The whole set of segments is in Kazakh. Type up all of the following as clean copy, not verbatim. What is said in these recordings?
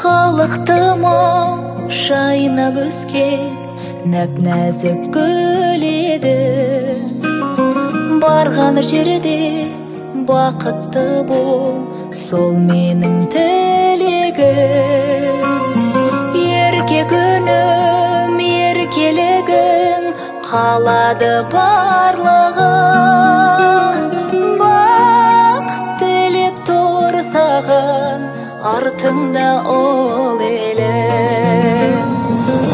Халықтымау жайнап өскен нәп-нәзік гүл еді. Барған жерде бақытты бол, сол менің тілегім. Ерке күнім, еркелігің қалады барлығы. Бақыт тілеп тұр саған, артыңда ол елің.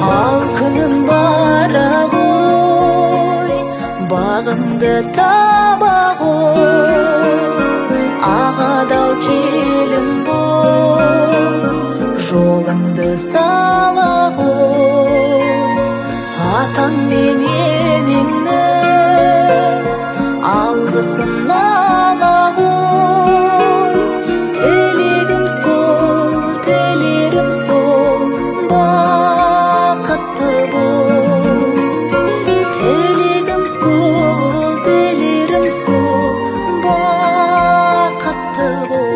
Ал күнім бара ғой, бағыңды таба ғой. Ағадау келін бол, жолыңды сала ғой. Атаң мен енеңнің алғысын ала ғой. Тілегім сол, тілерім сол, бақытты бол. Тілегім сол, тілерім сол, бақытты бол.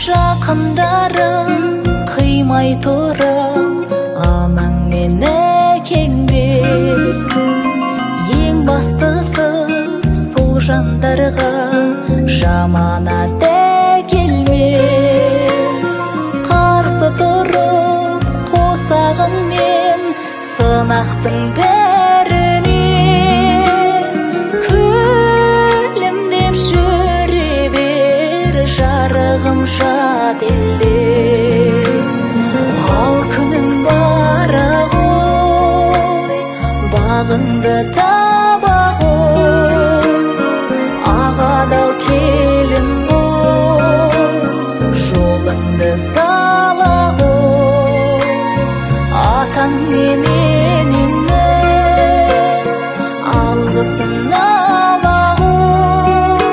Жақындарым қимай тұрып, анаң мен әкеңде. Ең бастысы сол жандарға жаманат әкелме. Қарсы тұрып қосағыңмен сынақтың бәріне. Күлімдеп жүре бер, жарығым жат елде. Ал күнім бара ғой, бағыңды таба ғой. Ағадау келін бол, жолыңды сала ғой. Атаң мен енеңнің алғысын ала ғой.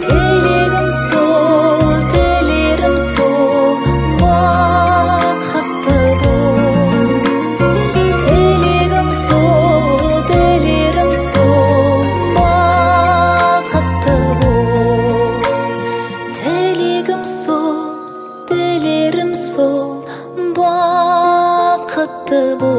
Тілегім сол, тілерім сол, бақытты бол. Тілегім сол, тілерім сол, бақытты бол. Тілегім сол, тілерім сол, бақытты бол.